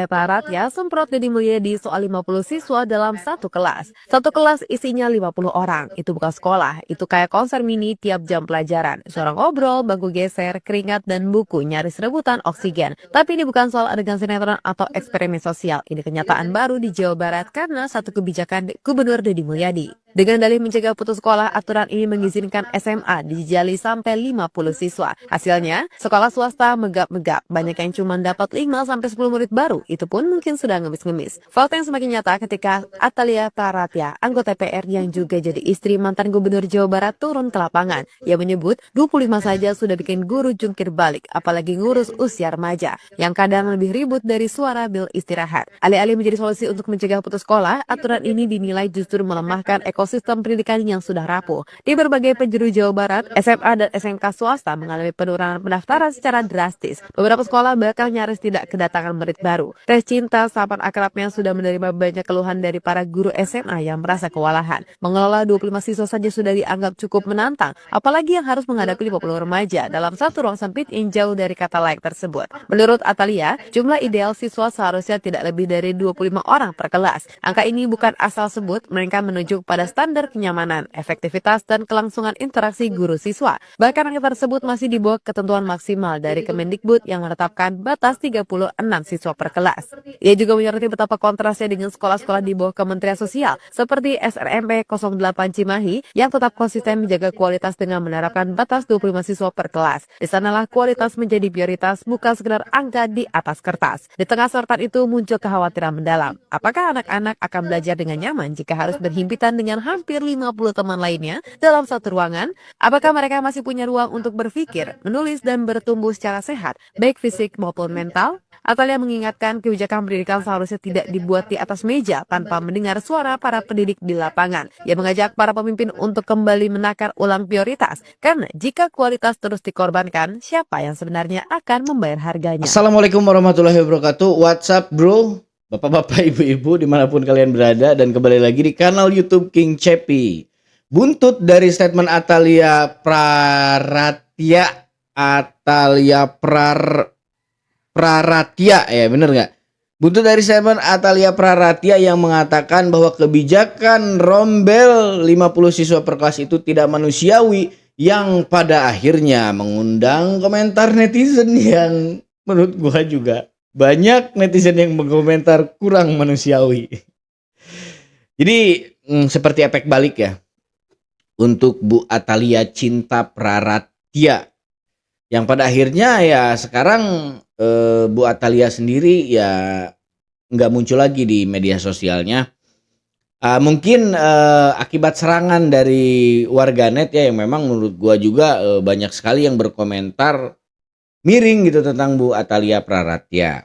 Barat ya semprot Deddy Mulyadi soal 50 siswa dalam satu kelas. Satu kelas isinya 50 orang. Itu bukan sekolah, itu kayak konser mini tiap jam pelajaran. Suara ngobrol, bangku geser, keringat, dan buku nyaris rebutan oksigen. Tapi ini bukan soal adegan sinetron atau eksperimen sosial. Ini kenyataan baru di Jawa Barat karena satu kebijakan Gubernur Deddy Mulyadi. Dengan dalih mencegah putus sekolah, aturan ini mengizinkan SMA dijajali sampai 50 siswa. Hasilnya, sekolah swasta megap-megap. Banyak yang cuma dapat 5-10 murid baru. Itu pun mungkin sudah ngemis-ngemis. Fakta yang semakin nyata ketika Atalia Praratya, anggota DPR yang juga jadi istri mantan Gubernur Jawa Barat turun ke lapangan. Ia menyebut 25 saja sudah bikin guru jungkir balik, apalagi ngurus usia remaja, yang kadang lebih ribut dari suara bil istirahat. Alih-alih menjadi solusi untuk mencegah putus sekolah, aturan ini dinilai justru melemahkan ekosistem pendidikan yang sudah rapuh. Di berbagai penjuru Jawa Barat, SMA dan SMK swasta mengalami penurunan pendaftaran secara drastis. Beberapa sekolah bahkan nyaris tidak kedatangan murid baru. Tes Cinta, sahabat akrabnya, sudah menerima banyak keluhan dari para guru SMA yang merasa kewalahan. Mengelola 25 siswa saja sudah dianggap cukup menantang, apalagi yang harus menghadapi 50 remaja dalam satu ruang sempit yang jauh dari kata layak tersebut. Menurut Atalia, jumlah ideal siswa seharusnya tidak lebih dari 25 orang per kelas. Angka ini bukan asal sebut, mereka menunjuk pada standar kenyamanan, efektivitas, dan kelangsungan interaksi guru siswa. Bahkan angka tersebut masih di bawah ketentuan maksimal dari Kemendikbud yang menetapkan batas 36 siswa per kelas. Ia juga menyoroti betapa kontrasnya dengan sekolah-sekolah di bawah Kementerian Sosial seperti SRMP 08 Cimahi yang tetap konsisten menjaga kualitas dengan menerapkan batas 25 siswa per kelas. Di sanalah kualitas menjadi prioritas, bukan sekedar angka di atas kertas. Di tengah sorotan itu muncul kekhawatiran mendalam. Apakah anak-anak akan belajar dengan nyaman jika harus berhimpitan dengan hampir 50 teman lainnya dalam satu ruangan? Apakah mereka masih punya ruang untuk berpikir, menulis, dan bertumbuh secara sehat, baik fisik maupun mental? Atalia mengingatkan kebijakan pendidikan seharusnya tidak dibuat di atas meja tanpa mendengar suara para pendidik di lapangan. Ia mengajak para pemimpin untuk kembali menakar ulang prioritas, karena jika kualitas terus dikorbankan, siapa yang sebenarnya akan membayar harganya? Assalamualaikum warahmatullahi wabarakatuh. What's up bro? Bapak-bapak, ibu-ibu dimanapun kalian berada, dan kembali lagi di kanal YouTube King Cepi. Buntut dari statement Atalia Praratya, Praratya ya, bener nggak? Buntut dari statement Atalia Praratya yang mengatakan bahwa kebijakan rombel 50 siswa per kelas itu tidak manusiawi, yang pada akhirnya mengundang komentar netizen yang menurut gua juga banyak netizen yang berkomentar kurang manusiawi. Jadi seperti efek balik ya untuk Bu Atalia Cinta Praratya, yang pada akhirnya ya sekarang Bu Atalia sendiri ya nggak muncul lagi di media sosialnya. Mungkin akibat serangan dari warganet ya, yang memang menurut gua juga banyak sekali yang berkomentar miring gitu tentang Bu Atalia Praratya.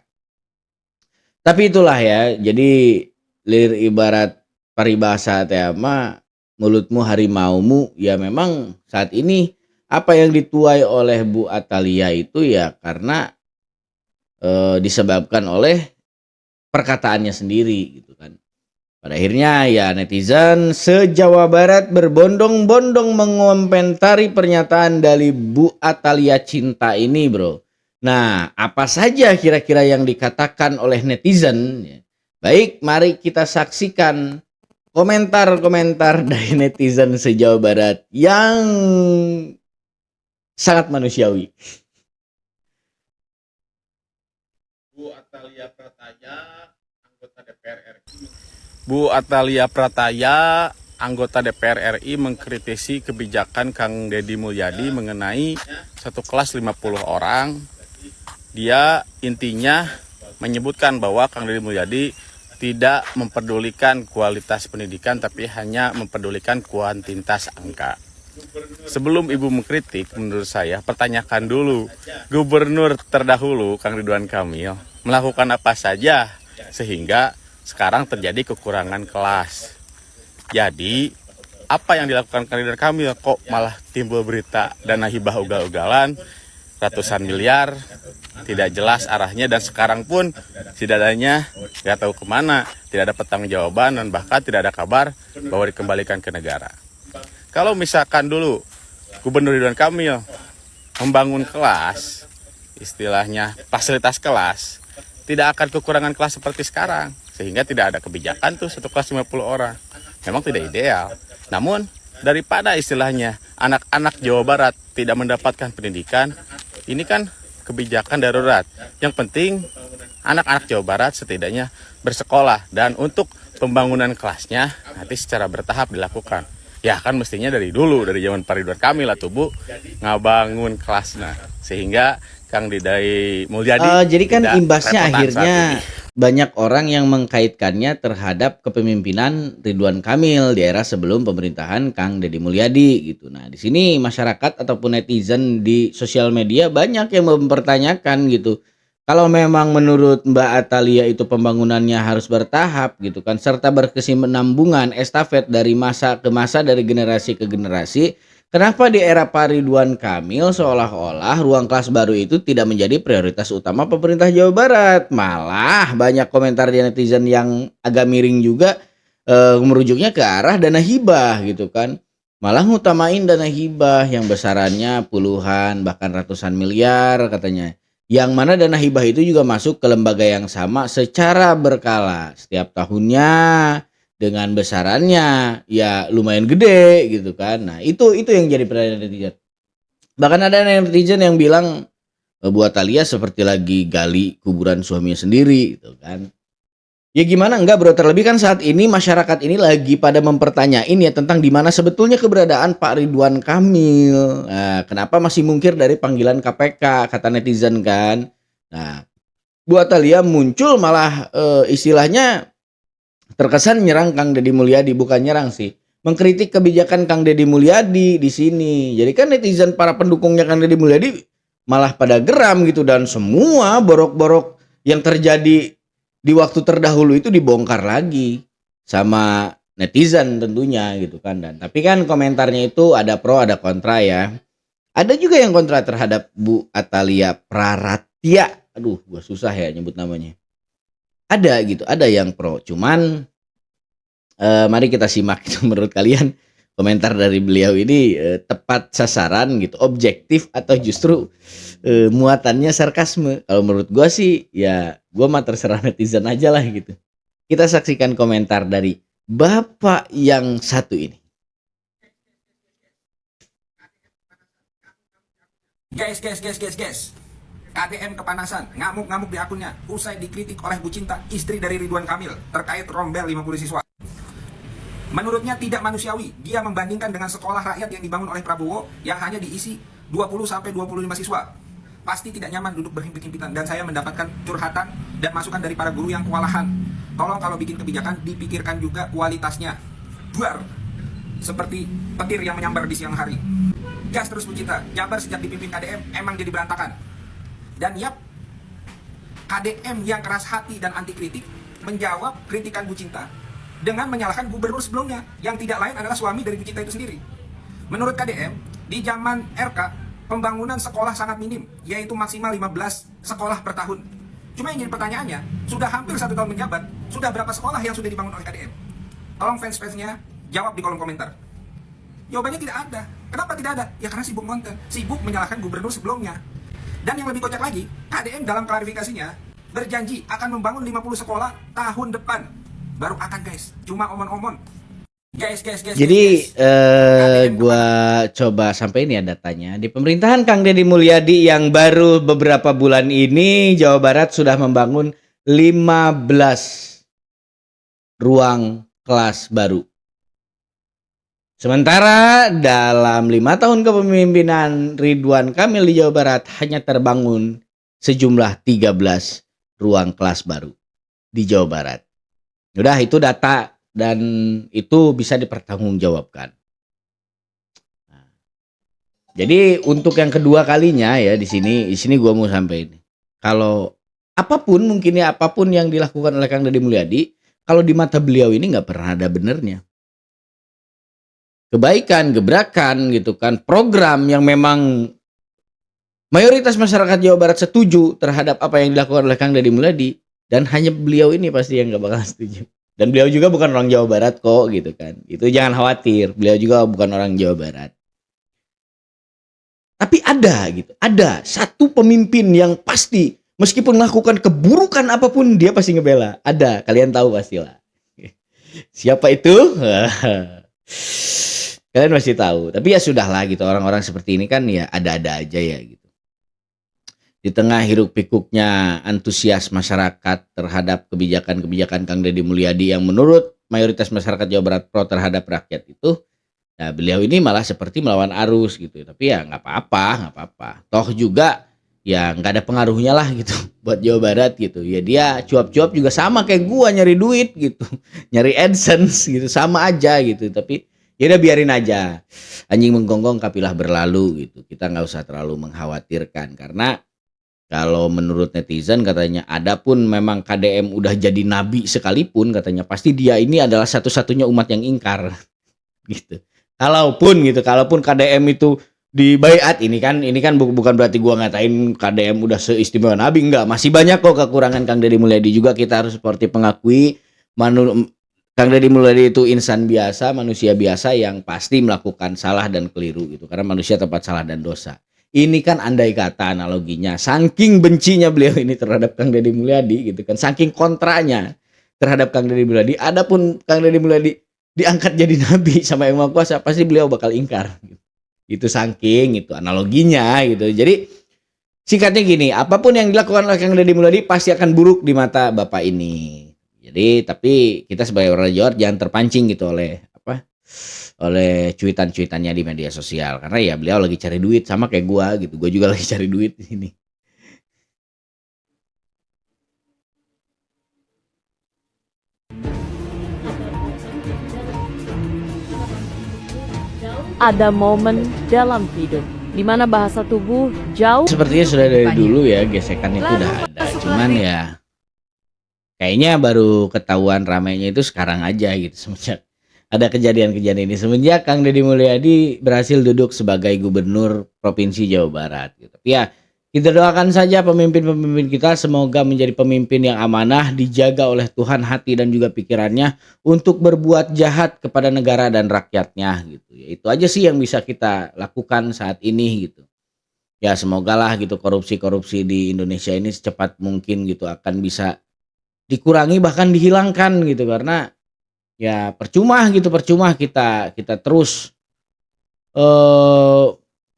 Tapi itulah ya, jadi lir ibarat paribasa tema, mulutmu harimaumu. Ya memang saat ini apa yang dituai oleh Bu Atalia itu ya karena disebabkan oleh perkataannya sendiri gitu kan. Pada akhirnya ya netizen se-Jawa Barat berbondong-bondong mengomentari pernyataan dari Bu Atalia Cinta ini bro. Nah, apa saja kira-kira yang dikatakan oleh netizen? Baik, mari kita saksikan komentar-komentar dari netizen se-Jawa Barat yang sangat manusiawi. Bu Atalia Praratya, anggota DPR RI. Bu Atalia Praratya, anggota DPR RI, mengkritisi kebijakan Kang Deddy Mulyadi mengenai satu kelas 50 orang. Dia intinya menyebutkan bahwa Kang Deddy Mulyadi tidak mempedulikan kualitas pendidikan, tapi hanya mempedulikan kuantitas angka. Sebelum Ibu mengkritik, menurut saya pertanyakan dulu Gubernur terdahulu Kang Ridwan Kamil melakukan apa saja sehingga sekarang terjadi kekurangan kelas. Jadi apa yang dilakukan Kang Ridwan Kamil kok malah timbul berita dana hibah ugal-ugalan ratusan miliar, tidak jelas arahnya, dan sekarang pun dananya nggak tahu kemana, tidak ada pertanggungjawaban, dan bahkan tidak ada kabar bahwa dikembalikan ke negara. Kalau misalkan dulu Gubernur Ridwan Kamil membangun kelas, istilahnya fasilitas kelas, tidak akan kekurangan kelas seperti sekarang. Sehingga tidak ada kebijakan tuh satu kelas 50 orang. Memang tidak ideal. Namun daripada istilahnya anak-anak Jawa Barat tidak mendapatkan pendidikan, ini kan kebijakan darurat. Yang penting anak-anak Jawa Barat setidaknya bersekolah, dan untuk pembangunan kelasnya nanti secara bertahap dilakukan. Ya kan mestinya dari dulu, dari zaman Pak Ridwan Kamil atau Bu, ngabangun kelasnya. Sehingga Kang Didai Mulyadi Jadi kan tidak imbasnya repotan saat akhirnya ini. banyak orang yang mengkaitkannya terhadap kepemimpinan Ridwan Kamil di era sebelum pemerintahan Kang Deddy Mulyadi gitu. Nah, di sini masyarakat ataupun netizen di sosial media banyak yang mempertanyakan gitu. Kalau memang menurut Mbak Atalia itu pembangunannya harus bertahap gitu kan, serta berkesinambungan estafet dari masa ke masa, dari generasi ke generasi, kenapa di era Pak Ridwan Kamil seolah-olah ruang kelas baru itu tidak menjadi prioritas utama pemerintah Jawa Barat? Malah banyak komentar di netizen yang agak miring juga, merujuknya ke arah dana hibah gitu kan. Malah ngutamain dana hibah yang besarannya puluhan bahkan ratusan miliar katanya. Yang mana dana hibah itu juga masuk ke lembaga yang sama secara berkala setiap tahunnya, dengan besarannya ya lumayan gede gitu kan. Nah, itu yang jadi pertanyaan netizen. Bahkan ada netizen yang bilang, buat Alia seperti lagi gali kuburan suaminya sendiri gitu kan. Ya gimana enggak bro, terlebih kan saat ini masyarakat ini lagi pada mempertanyain ya tentang di mana sebetulnya keberadaan Pak Ridwan Kamil. Nah, kenapa masih mungkir dari panggilan KPK kata netizen kan. Nah, buat Alia muncul malah istilahnya terkesan nyerang Kang Deddy Mulyadi, bukan nyerang sih, mengkritik kebijakan Kang Deddy Mulyadi di sini. Jadi kan netizen para pendukungnya Kang Deddy Mulyadi malah pada geram gitu, dan semua borok-borok yang terjadi di waktu terdahulu itu dibongkar lagi sama netizen tentunya gitu kan. Dan tapi kan komentarnya itu ada pro ada kontra ya. Ada juga yang kontra terhadap Bu Atalia Praratya. Aduh, gua susah ya nyebut namanya. Ada gitu, ada yang pro. Cuman mari kita simak itu menurut kalian komentar dari beliau ini tepat sasaran gitu, objektif, atau justru muatannya sarkasme. Kalau menurut gua sih ya gua mah terserah netizen aja lah gitu. Kita saksikan komentar dari Bapak yang satu ini. Guys. KDM kepanasan, ngamuk-ngamuk di akunnya usai dikritik oleh Bu Cinta, istri dari Ridwan Kamil, terkait rombel 50 siswa. Menurutnya tidak manusiawi dia membandingkan dengan sekolah rakyat yang dibangun oleh Prabowo yang hanya diisi 20-25 siswa. Pasti tidak nyaman duduk berhimpit-himpitan, dan saya mendapatkan curhatan dan masukan dari para guru yang kewalahan. Tolong kalau bikin kebijakan dipikirkan juga kualitasnya. Buar, seperti petir yang menyambar di siang hari. Gas terus Bu Cinta, Jabar sejak dipimpin KDM emang jadi berantakan. Dan yap, KDM yang keras hati dan anti kritik menjawab kritikan Bu Cinta dengan menyalahkan gubernur sebelumnya yang tidak lain adalah suami dari Bu Cinta itu sendiri. Menurut KDM, di zaman RK, pembangunan sekolah sangat minim, yaitu maksimal 15 sekolah per tahun. Cuma yang jadi pertanyaannya, sudah hampir 1 tahun menjabat, sudah berapa sekolah yang sudah dibangun oleh KDM? Tolong fans-fansnya jawab di kolom komentar. Jawabannya tidak ada. Kenapa tidak ada? Ya karena sibuk konten, sibuk menyalahkan gubernur sebelumnya. Dan yang lebih kocak lagi, KDM dalam klarifikasinya berjanji akan membangun 50 sekolah tahun depan. Baru akan guys, cuma omon-omon. Guys. Jadi gua coba sampai ini ya datanya. Di pemerintahan Kang Deddy Mulyadi yang baru beberapa bulan ini, Jawa Barat sudah membangun 15 ruang kelas baru. Sementara dalam 5 tahun kepemimpinan Ridwan Kamil di Jawa Barat hanya terbangun sejumlah 13 ruang kelas baru di Jawa Barat. Udah, itu data dan itu bisa dipertanggungjawabkan. Nah, jadi untuk yang kedua kalinya ya di sini gua mau sampaikan. Kalau apapun yang dilakukan oleh Kang Deddy Mulyadi, kalau di mata beliau ini nggak pernah ada benernya. Kebaikan, gebrakan gitu kan, program yang memang mayoritas masyarakat Jawa Barat setuju terhadap apa yang dilakukan oleh Kang Deddy Mulyadi, dan hanya beliau ini pasti yang gak bakal setuju. Dan beliau juga bukan orang Jawa Barat kok gitu kan. Itu jangan khawatir, beliau juga bukan orang Jawa Barat. Tapi ada gitu, ada satu pemimpin yang pasti Meskipun melakukan keburukan apapun dia pasti ngebela. Ada, kalian tahu pastilah. Siapa itu? Kalian pasti tahu. Tapi ya sudahlah gitu, orang-orang seperti ini kan ya ada-ada aja ya gitu. Di tengah hiruk pikuknya antusias masyarakat terhadap kebijakan-kebijakan Kang Deddy Mulyadi yang menurut mayoritas masyarakat Jawa Barat pro terhadap rakyat itu, nah beliau ini malah seperti melawan arus gitu. Tapi ya nggak apa-apa. Toh juga ya nggak ada pengaruhnya lah gitu buat Jawa Barat gitu. Ya dia cuap-cuap juga sama kayak gua nyari duit gitu, nyari AdSense gitu, sama aja gitu. Tapi ya udah biarin aja. Anjing menggonggong kapilah berlalu gitu. Kita nggak usah terlalu mengkhawatirkan karena kalau menurut netizen katanya, adapun memang KDM udah jadi nabi sekalipun katanya, pasti dia ini adalah satu-satunya umat yang ingkar gitu. Kalaupun KDM itu dibaiat, ini kan bukan berarti gua ngatain KDM udah seistimewa nabi, enggak, masih banyak kok kekurangan Kang Deddy Mulyadi juga. Kita harus seperti pengakui Kang Deddy Mulyadi itu insan biasa, manusia biasa yang pasti melakukan salah dan keliru gitu, karena manusia tempat salah dan dosa. Ini kan andai kata analoginya, saking bencinya beliau ini terhadap Kang Deddy Mulyadi gitu kan, saking kontranya terhadap Kang Deddy Mulyadi. Adapun Kang Deddy Mulyadi diangkat jadi nabi sama Yang Maha Kuasa, pasti beliau bakal ingkar. Itu saking itu analoginya gitu. Jadi singkatnya gini, apapun yang dilakukan oleh Kang Deddy Mulyadi pasti akan buruk di mata Bapak ini. Jadi tapi kita sebagai orang Jawa jangan terpancing gitu oleh cuitan-cuitannya di media sosial, karena ya beliau lagi cari duit sama kayak gua gitu. Gua juga lagi cari duit di sini. Ada momen dalam hidup di mana bahasa tubuh jauh Sepertinya sudah dari dulu ya gesekannya itu udah ada. Cuman ya kayaknya baru ketahuan ramainya itu sekarang aja gitu, semenjak ada kejadian-kejadian ini, semenjak Kang Deddy Mulyadi berhasil duduk sebagai gubernur Provinsi Jawa Barat gitu. Tapi ya kita doakan saja pemimpin-pemimpin kita semoga menjadi pemimpin yang amanah, dijaga oleh Tuhan hati dan juga pikirannya untuk berbuat jahat kepada negara dan rakyatnya gitu. Ya, itu aja sih yang bisa kita lakukan saat ini gitu. Ya semoga lah gitu korupsi-korupsi di Indonesia ini secepat mungkin gitu akan bisa dikurangi bahkan dihilangkan gitu, karena ya percuma kita terus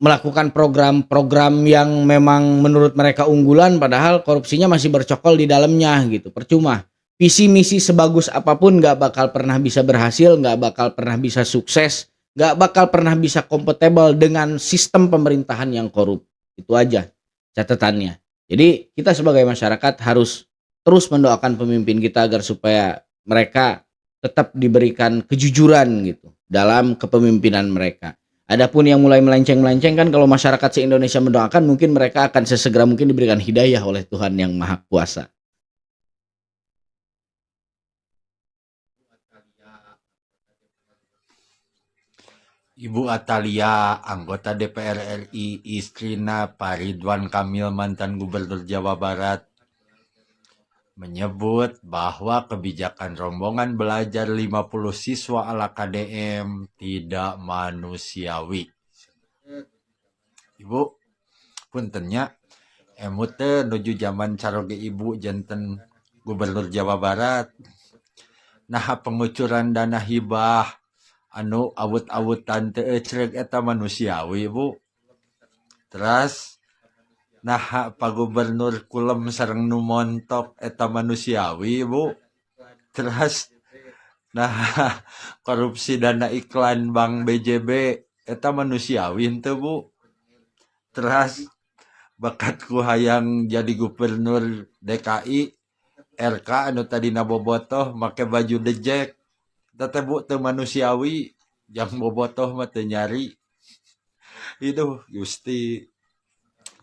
melakukan program-program yang memang menurut mereka unggulan padahal korupsinya masih bercokol di dalamnya gitu. Percuma. Visi misi sebagus apapun nggak bakal pernah bisa berhasil, nggak bakal pernah bisa sukses, nggak bakal pernah bisa kompatibel dengan sistem pemerintahan yang korup. Itu aja catatannya. Jadi kita sebagai masyarakat harus terus mendoakan pemimpin kita agar supaya mereka tetap diberikan kejujuran gitu dalam kepemimpinan mereka. Adapun yang mulai melenceng-melenceng kan, kalau masyarakat se-Indonesia mendoakan mungkin mereka akan sesegera mungkin diberikan hidayah oleh Tuhan Yang Maha Kuasa. Ibu Atalia, anggota DPR RI, istrina Pak Ridwan Kamil, mantan Gubernur Jawa Barat, menyebut bahwa kebijakan rombongan belajar 50 siswa ala KDM tidak manusiawi. Ibu, puntennya, emute nuju zaman caroge ibu janten Gubernur Jawa Barat. Nah pengucuran dana hibah anu awut-awutan teu ecreg eta manusiawi, Bu. Terus nah Pak Gubernur kulem sareng nu montok eta manusiawi, Bu. Terus nah korupsi dana iklan Bank BJB eta manusiawi henteu, Bu. Terus bakatku hayang jadi gubernur DKI RK anu tadina bobotoh make baju dejek tete, Bu, teu manusiawi, jang bobotoh mah teu nyari. Itu Gusti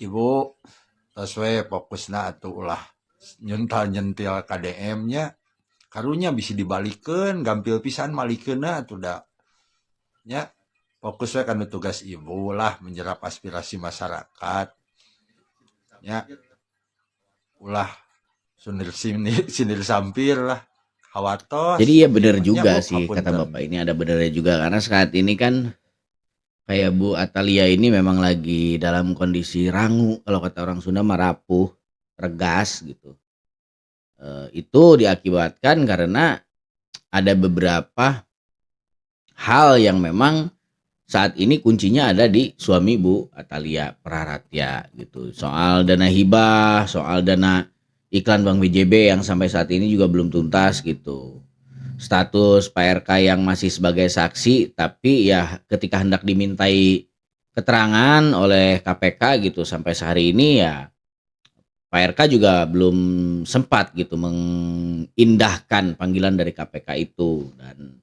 Ibu tos we fokusna atuh ulah nyentil KDM-nya karunya bisa dibalikeun gampil pisan malikeunna atuh da nya. Fokus we kana tugas Ibu lah menyerap aspirasi masyarakat nya, ulah sindir sampir lah hawatos. Jadi ya benar juga Bu, sih kata hapunten. Bapak ini, ada benernya juga, karena saat ini kan kayak Bu Atalia ini memang lagi dalam kondisi rangu, kalau kata orang Sunda mah rapuh. tegas gitu. Itu diakibatkan karena ada beberapa hal yang memang saat ini kuncinya ada di suami Bu Atalia Praratya gitu. Soal dana hibah, soal dana iklan Bank BJB yang sampai saat ini juga belum tuntas gitu. Status Pak RK yang masih sebagai saksi, tapi ya ketika hendak dimintai keterangan oleh KPK gitu sampai sehari ini ya Pak RK juga belum sempat gitu mengindahkan panggilan dari KPK itu, dan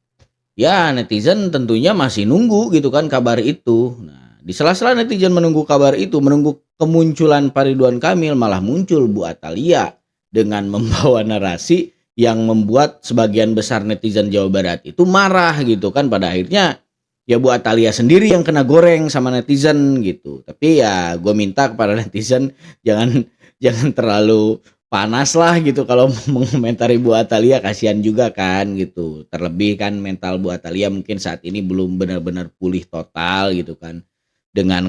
ya netizen tentunya masih nunggu gitu kan kabar itu. Nah, di sela-sela netizen menunggu kabar itu, menunggu kemunculan Pak Ridwan Kamil, malah muncul Bu Atalia dengan membawa narasi yang membuat sebagian besar netizen Jawa Barat itu marah gitu kan. Pada akhirnya ya Bu Atalia sendiri yang kena goreng sama netizen gitu. Tapi ya gue minta kepada netizen jangan terlalu panas lah gitu kalau mengomentari Bu Atalia, kasihan juga kan gitu. Terlebih kan mental Bu Atalia mungkin saat ini belum benar-benar pulih total gitu kan dengan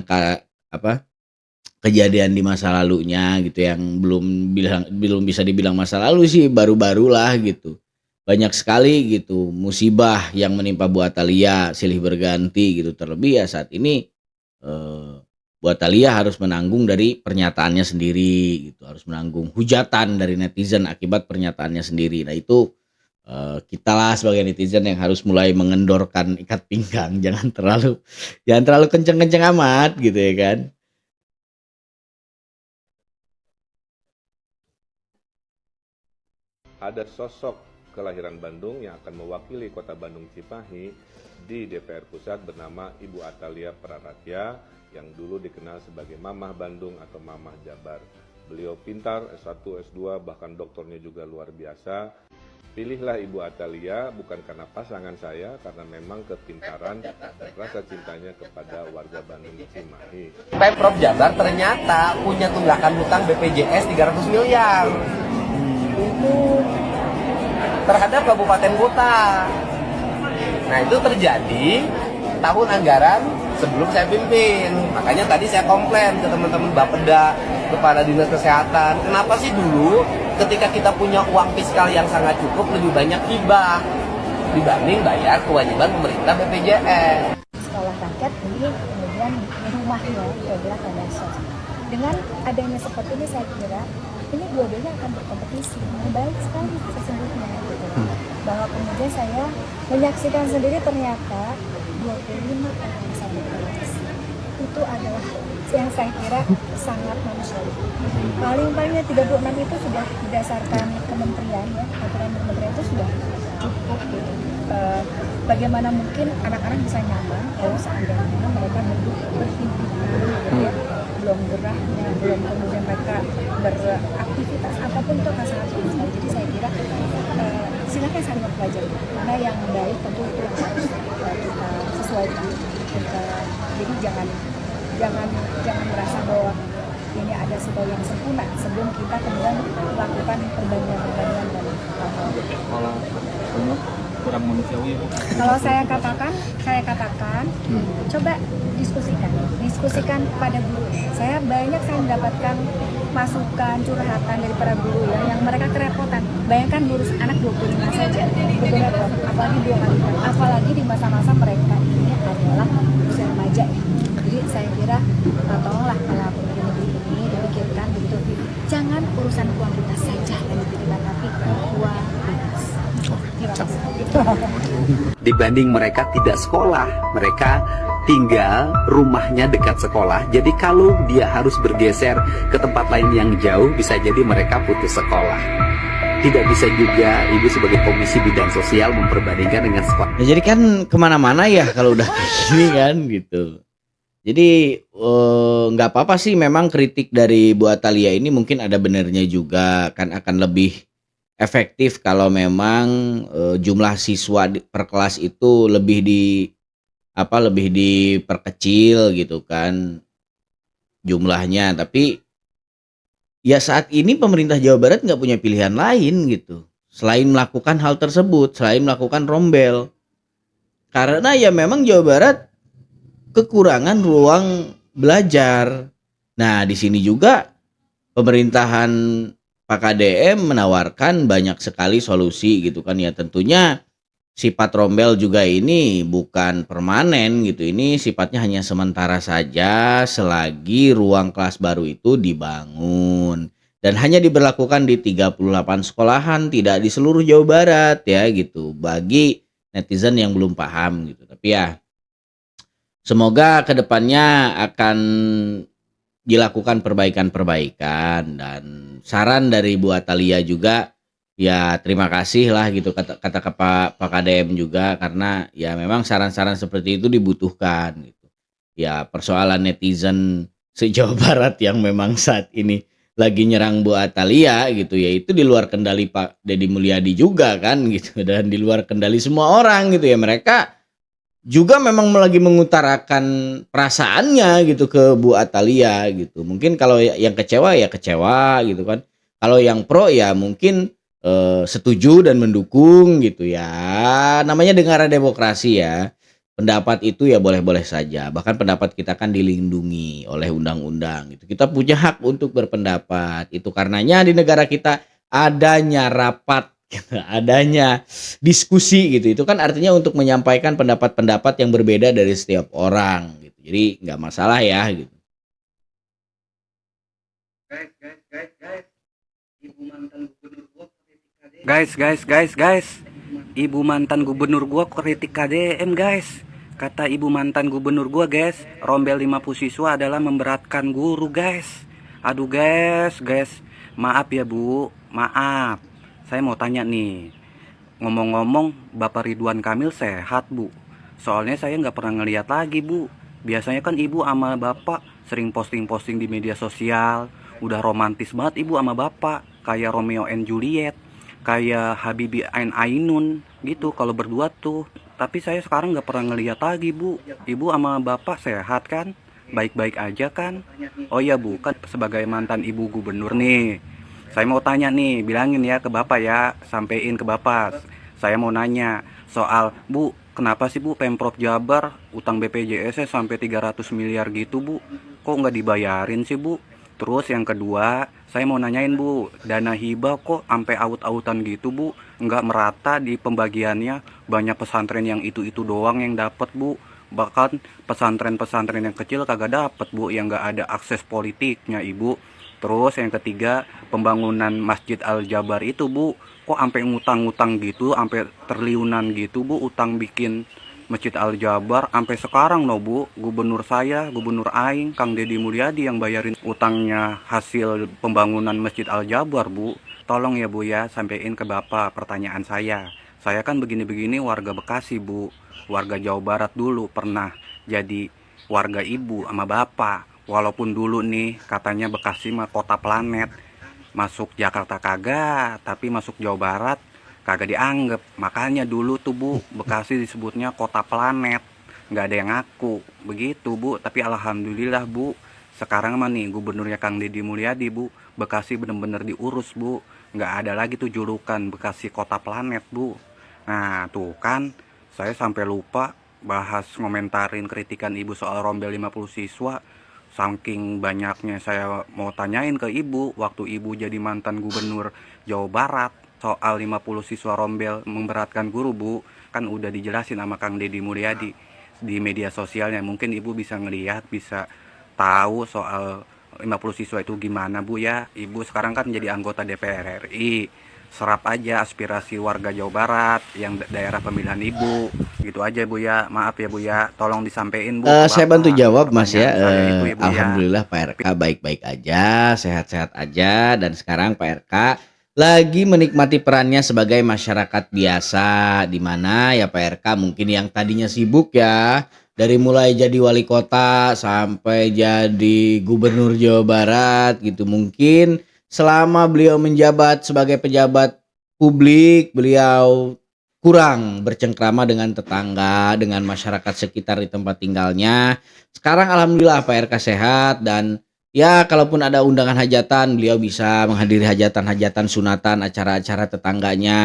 kejadian di masa lalunya gitu yang belum bisa dibilang masa lalu sih, baru-baru lah gitu. Banyak sekali gitu musibah yang menimpa Bu Atalia silih berganti gitu. Terlebih ya saat ini Bu Atalia harus menanggung dari pernyataannya sendiri gitu, harus menanggung hujatan dari netizen akibat pernyataannya sendiri. Nah itu kita lah sebagai netizen yang harus mulai mengendorkan ikat pinggang, jangan terlalu kenceng-kenceng amat gitu ya kan. Ada sosok kelahiran Bandung yang akan mewakili Kota Bandung Cimahi di DPR Pusat bernama Ibu Atalia Praratya yang dulu dikenal sebagai Mamah Bandung atau Mamah Jabar. Beliau pintar, S1, S2, bahkan doktornya juga luar biasa. Pilihlah Ibu Atalia bukan karena pasangan saya, karena memang kepintaran dan rasa cintanya kepada warga Bandung Cimahi. Pemprov Jabar ternyata punya tunggakan hutang BPJS 300 miliar. Itu terhadap kabupaten kota. Nah itu terjadi tahun anggaran sebelum saya pimpin. Makanya tadi saya komplain ke teman-teman Bapeda, kepada Dinas Kesehatan. Kenapa sih dulu ketika kita punya uang fiskal yang sangat cukup lebih banyak hibah dibanding bayar kewajiban pemerintah BPJS. Sekolah rakyat ini kemudian rumahnya adalah Kadasos. Dengan adanya seperti ini saya kira ini dua-duanya akan berkompetisi. Baik sekali sesungguhnya gitu. Bahwa kemudian saya menyaksikan sendiri ternyata 25 orang satu kelas itu adalah yang saya kira sangat manusiawi. Paling-palingnya 36 itu sudah berdasarkan kementerian ya, aturan kementerian itu sudah cukup gitu. Bagaimana mungkin anak-anak bisa nyaman kalau seandainya mereka berhimpit dulu gitu ya, belum gerahnya, belum kemudian mereka beraktivitas apapun itu akan sangat sulit sekali. Jadi saya kira silakan saling mempelajari mana yang baik, tentu itu yang harus kita sesuaikan. Jadi jangan merasa bahwa ini ada sebuah yang sempurna sebelum kita kemudian melakukan perbandingan dan hal-hal. Kalau kurang manusiawi, kalau saya katakan coba diskusikan pada guru. Saya mendapatkan masukan curhatan dari para guru ya, yang mereka kerepotan. Bayangkan ngurus anak 25 saja, betul repot. Apalagi 2 kali, apalagi di masa-masa mereka ini adalah usia remaja ya. Jadi saya kira tolonglah kalau ini dipikirkan begitu. Jangan urusan kuantitas saja yang dipikirkan, tapi kualitas. Dibanding mereka tidak sekolah, mereka tinggal rumahnya dekat sekolah. Jadi kalau dia harus bergeser ke tempat lain yang jauh, bisa jadi mereka putus sekolah. Tidak bisa juga ibu sebagai komisi bidang sosial memperbandingkan dengan sekolah. Nah, jadi kan kemana-mana ya kalau udah kayak gini kan gitu. Jadi nggak apa-apa sih, memang kritik dari Bu Atalia ini mungkin ada benernya juga, kan akan lebih efektif kalau memang jumlah siswa per kelas itu lebih diperkecil gitu kan jumlahnya. Tapi ya saat ini pemerintah Jawa Barat nggak punya pilihan lain gitu selain melakukan hal tersebut, selain melakukan rombel, karena ya memang Jawa Barat kekurangan ruang belajar. Nah di sini juga pemerintahan Pak KDM menawarkan banyak sekali solusi gitu kan ya. Tentunya sifat rombel juga ini bukan permanen gitu. Ini sifatnya hanya sementara saja selagi ruang kelas baru itu dibangun. Dan hanya diberlakukan di 38 sekolahan, tidak di seluruh Jawa Barat ya gitu. Bagi netizen yang belum paham gitu. Tapi ya semoga kedepannya akan dilakukan perbaikan-perbaikan, dan saran dari Bu Atalia juga ya terima kasih lah gitu kata ke Pak KDM juga, karena ya memang saran-saran seperti itu dibutuhkan gitu. Ya persoalan netizen se-Jawa Barat yang memang saat ini lagi nyerang Bu Atalia gitu ya, itu di luar kendali Pak Deddy Mulyadi juga kan gitu, dan di luar kendali semua orang gitu ya. Mereka juga memang lagi mengutarakan perasaannya gitu ke Bu Atalia gitu. Mungkin kalau yang kecewa ya kecewa gitu kan. Kalau yang pro ya mungkin setuju dan mendukung gitu ya. Namanya negara demokrasi ya. Pendapat itu ya boleh-boleh saja. Bahkan pendapat kita kan dilindungi oleh undang-undang gitu. Kita punya hak untuk berpendapat. Itu karenanya di negara kita adanya rapat gitu, adanya diskusi gitu. Itu kan artinya untuk menyampaikan pendapat-pendapat yang berbeda dari setiap orang gitu. Jadi nggak masalah ya gitu. Guys, ibu mantan gubernur gua kritik KDM guys. Kata ibu mantan gubernur gua guys, rombel 50 siswa adalah memberatkan guru guys. Aduh guys, maaf ya Bu, maaf. Saya mau tanya nih, ngomong-ngomong Bapak Ridwan Kamil sehat Bu? Soalnya saya nggak pernah ngeliat lagi Bu. Biasanya kan Ibu sama Bapak sering posting-posting di media sosial. Udah romantis banget Ibu sama Bapak, kayak Romeo and Juliet, kayak Habibie and Ainun gitu kalau berdua tuh. Tapi saya sekarang nggak pernah ngeliat lagi Bu. Ibu sama Bapak sehat kan? Baik-baik aja kan? Oh iya Bu, kan sebagai mantan Ibu gubernur nih, saya mau tanya nih, bilangin ya ke Bapak ya, sampein ke Bapak. Saya mau nanya soal, Bu, kenapa sih Bu Pemprov Jabar utang BPJS sampai 300 miliar gitu Bu? Kok nggak dibayarin sih Bu? Terus yang kedua, saya mau nanyain Bu, dana hibah kok sampai aut-autan gitu Bu? Nggak merata di pembagiannya, banyak pesantren yang itu-itu doang yang dapat Bu. Bahkan pesantren-pesantren yang kecil kagak dapat Bu, yang nggak ada akses politiknya Ibu. Terus yang ketiga, pembangunan Masjid Al-Jabar itu Bu, kok sampai ngutang-ngutang gitu, sampai triliunan gitu Bu, utang bikin Masjid Al-Jabar. Sampai sekarang loh Bu, gubernur saya, gubernur Aing, Kang Deddy Mulyadi yang bayarin utangnya hasil pembangunan Masjid Al-Jabar Bu. Tolong ya Bu ya, sampein ke Bapak pertanyaan saya. Saya kan begini-begini warga Bekasi Bu, warga Jawa Barat dulu, pernah jadi warga Ibu sama Bapak. Walaupun dulu nih katanya Bekasi mah kota planet, masuk Jakarta kagak, tapi masuk Jawa Barat kagak dianggap. Makanya dulu tuh Bu, Bekasi disebutnya kota planet, nggak ada yang ngaku begitu Bu. Tapi alhamdulillah Bu, sekarang mah nih gubernurnya Kang Deddy Mulyadi Bu, Bekasi bener-bener diurus Bu, nggak ada lagi tuh julukan Bekasi kota planet Bu. Nah tuh kan, saya sampai lupa bahas ngomentarin kritikan Ibu soal rombel 50 siswa. Saking banyaknya saya mau tanyain ke Ibu waktu Ibu jadi mantan gubernur Jawa Barat soal 50 siswa rombel memberatkan guru Bu. Kan udah dijelasin sama Kang Deddy Mulyadi di media sosialnya. Mungkin Ibu bisa ngelihat, bisa tahu soal 50 siswa itu gimana Bu ya. Ibu sekarang kan jadi anggota DPR RI. Serap aja aspirasi warga Jawa Barat yang daerah pemilihan Ibu. Gitu aja Bu ya. Maaf ya Bu ya, tolong disampaikan Bu. Saya bantu jawab Mas ya. Bu ya. Alhamdulillah Pak RK baik-baik aja, sehat-sehat aja, dan sekarang Pak RK lagi menikmati perannya sebagai masyarakat biasa, di mana ya Pak RK mungkin yang tadinya sibuk ya, dari mulai jadi wali kota sampai jadi gubernur Jawa Barat gitu, mungkin selama beliau menjabat sebagai pejabat publik, beliau kurang bercengkrama dengan tetangga, dengan masyarakat sekitar di tempat tinggalnya. Sekarang alhamdulillah Pak RK sehat, dan ya kalaupun ada undangan hajatan, beliau bisa menghadiri hajatan-hajatan, sunatan, acara-acara tetangganya.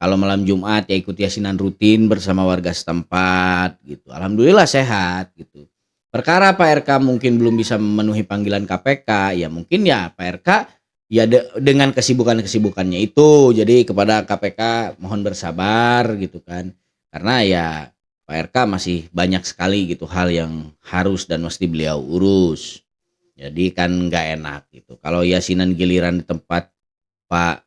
Kalau malam Jumat ya ikut yasinan rutin bersama warga setempat gitu. Alhamdulillah sehat gitu. perkara Pak RK mungkin belum bisa memenuhi panggilan KPK, ya mungkin ya Pak RK ya dengan kesibukannya itu. Jadi kepada KPK mohon bersabar gitu kan. Karena ya Pak RK masih banyak sekali gitu hal yang harus dan mesti beliau urus. Jadi kan nggak enak gitu. Kalau yasinan giliran di tempat Pak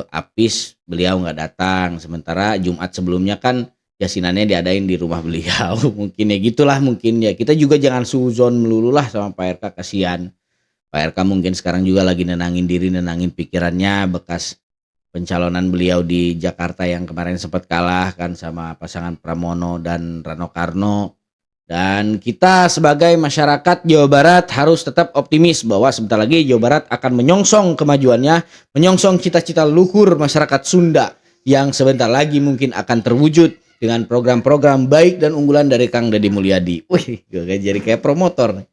Apis, beliau nggak datang. Sementara Jumat sebelumnya kan yasinannya diadain di rumah beliau. Mungkin ya gitulah, mungkin ya kita juga jangan suzon melulu lah sama Pak RK, kasihan. Pak RK mungkin sekarang juga lagi nenangin diri, nenangin pikirannya bekas pencalonan beliau di Jakarta yang kemarin sempat kalah kan sama pasangan Pramono dan Rano Karno. Dan kita sebagai masyarakat Jawa Barat harus tetap optimis bahwa sebentar lagi Jawa Barat akan menyongsong kemajuannya, menyongsong cita-cita luhur masyarakat Sunda yang sebentar lagi mungkin akan terwujud dengan program-program baik dan unggulan dari Kang Deddy Mulyadi. Wih, gue jadi kayak promotor nih.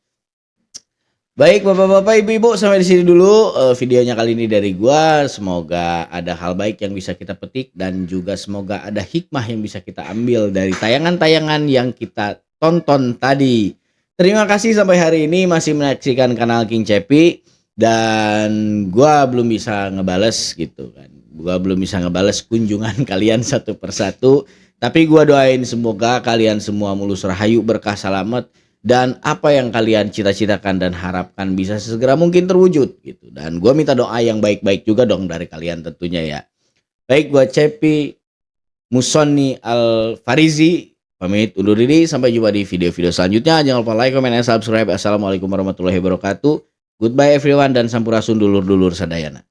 Baik Bapak-bapak, Ibu-ibu, sampai di sini dulu videonya kali ini dari gua. Semoga ada hal baik yang bisa kita petik dan juga semoga ada hikmah yang bisa kita ambil dari tayangan-tayangan yang kita tonton tadi. Terima kasih sampai hari ini masih menyaksikan kanal King Cepi dan gua belum bisa ngebales gitu kan. Gua belum bisa ngebales kunjungan kalian satu persatu, tapi gua doain semoga kalian semua mulus rahayu, berkah, selamat. Dan apa yang kalian cita-citakan dan harapkan bisa segera mungkin terwujud gitu. Dan gue minta doa yang baik-baik juga dong dari kalian tentunya ya. Baik, gue Cepi Musoni Al-Farizi pamit undur diri. Sampai jumpa di video-video selanjutnya. Jangan lupa like, comment, dan subscribe. Assalamualaikum warahmatullahi wabarakatuh. Goodbye everyone dan sampurasun dulur-dulur sadayana.